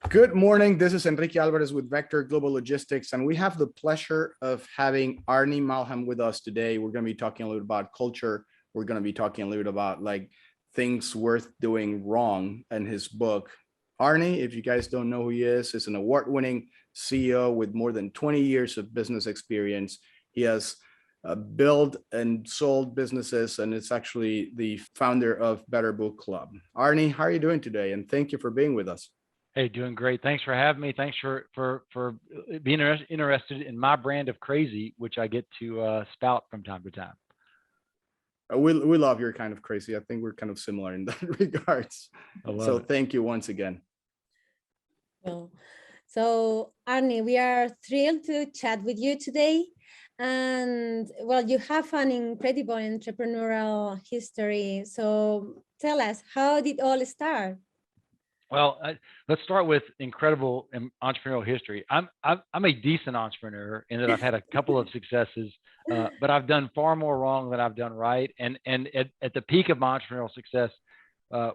Good morning. This is Enrique Alvarez with Vector Global Logistics, and we have the pleasure of having Arnie Malham with us today. We're going to be talking a little about culture. We're going to be talking a little about things worth doing wrong in his book. Arnie, if you guys don't know who he is an award-winning CEO with more than 20 years of business experience. He has built and sold businesses, and it's actually the founder of Better Book Club. Arnie, how are you doing today? And thank you for being with us. Hey, doing great. Thanks for having me. Thanks for being interested in my brand of crazy, which I get to spout from time to time. We love your kind of crazy. I think we're kind of similar in that regards. So thank you once again. Well, so Arnie, we are thrilled to chat with you today. And well, you have an incredible entrepreneurial history. So tell us, how did it all start? Well, let's start with incredible entrepreneurial history. I'm a decent entrepreneur in that I've had a couple of successes, but I've done far more wrong than I've done right. And at the peak of my entrepreneurial success,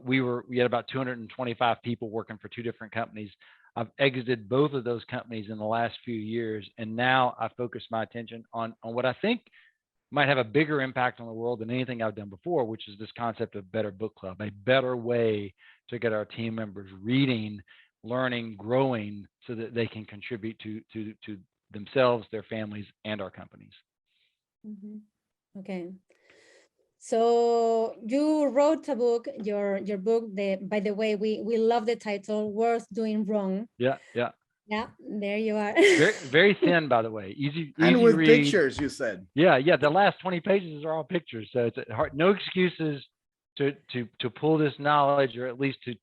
we had about 225 people working for two different companies. I've exited both of those companies in the last few years, and now I focus my attention on what I think might have a bigger impact on the world than anything I've done before, which is this concept of Better Book Club, a better way to get our team members reading, learning, growing, so that they can contribute to themselves, their families, and our companies. Mm-hmm. Okay. So you wrote a book, your book. By the way, we love the title, "Worth Doing Wrong." Yeah. Yeah, there you are. Very thin, by the way. Easy and with read. Pictures, you said. Yeah. The last 20 pages are all pictures, so it's hard. No excuses to pull this knowledge, or at least to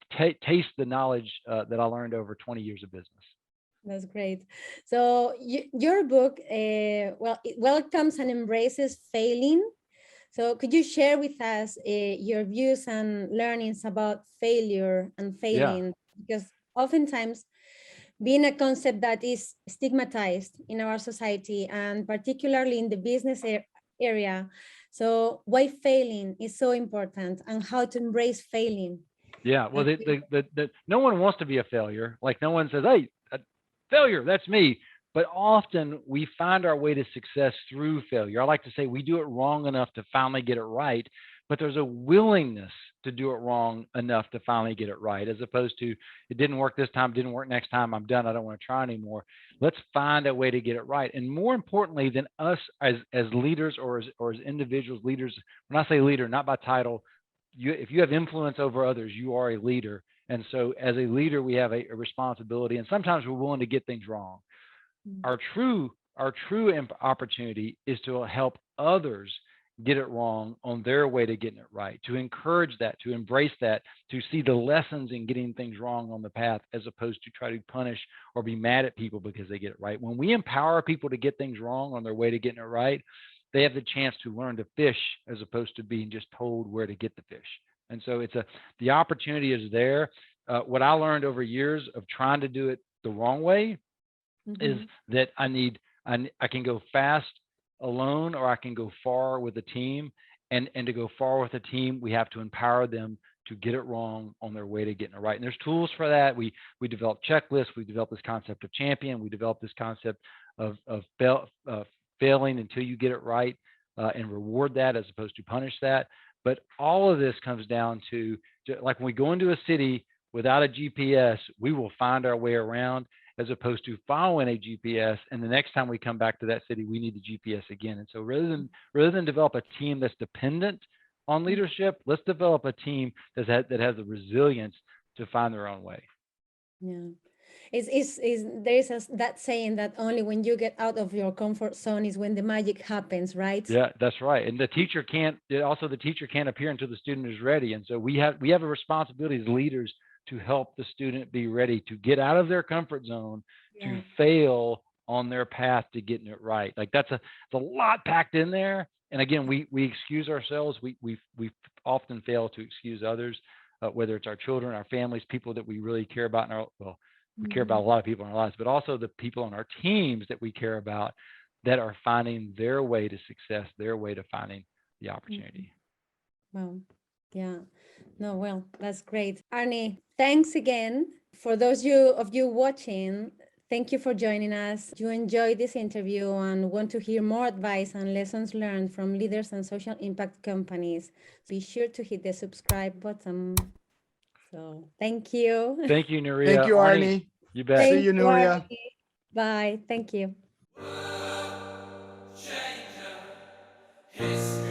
taste the knowledge that I learned over 20 years of business. That's great. So your book, it welcomes and embraces failing. So could you share with us your views and learnings about failure and failing? Yeah. Because oftentimes being a concept that is stigmatized in our society, and particularly in the business area. So why failing is so important, and how to embrace failing. Yeah, well, no one wants to be a failure. Like, no one says, "Hey, failure, that's me." But often we find our way to success through failure. I like to say we do it wrong enough to finally get it right, but there's a willingness to do it wrong enough to finally get it right, as opposed to, it didn't work this time, didn't work next time, I'm done, I don't want to try anymore. Let's find a way to get it right. And more importantly than us as leaders or as individuals, leaders, when I say leader, not by title, if you have influence over others, you are a leader. And so as a leader, we have a responsibility, and sometimes we're willing to get things wrong. Our true opportunity is to help others get it wrong on their way to getting it right, to encourage that, to embrace that, to see the lessons in getting things wrong on the path, as opposed to try to punish or be mad at people because they get it right. When we empower people to get things wrong on their way to getting it right, they have the chance to learn to fish, as opposed to being just told where to get the fish. And so the opportunity is there. What I learned over years of trying to do it the wrong way is that I can go fast alone, or I can go far with a team. And to go far with a team, we have to empower them to get it wrong on their way to getting it right. And there's tools for that. We develop checklists. We develop this concept of champion. We develop this concept of failing until you get it right, and reward that as opposed to punish that. But all of this comes down to, like, when we go into a city without a GPS, we will find our way around, as opposed to following a GPS, and the next time we come back to that city, we need the GPS again. And so rather than develop a team that's dependent on leadership, let's develop a team that has the resilience to find their own way. Yeah. There is that saying that only when you get out of your comfort zone is when the magic happens, right? Yeah, that's right. And the teacher can't appear until the student is ready. And so we have a responsibility as leaders to help the student be ready to get out of their comfort zone, to fail on their path to getting it right. Like, it's a lot packed in there. And again, we excuse ourselves. We often fail to excuse others, whether it's our children, our families, people that we really care about we care about a lot of people in our lives, but also the people on our teams that we care about, that are finding their way to success, their way to finding the opportunity. Wow. Yeah. No, well, that's great. Arnie, thanks again. For those of you watching, thank you for joining us. If you enjoyed this interview and want to hear more advice and lessons learned from leaders and social impact companies, be sure to hit the subscribe button. So thank you. Thank you, Nuria. Thank you, Arnie. You bet. See Thank you, you, Nuria. Arnie. Bye. Thank you. Changer, history.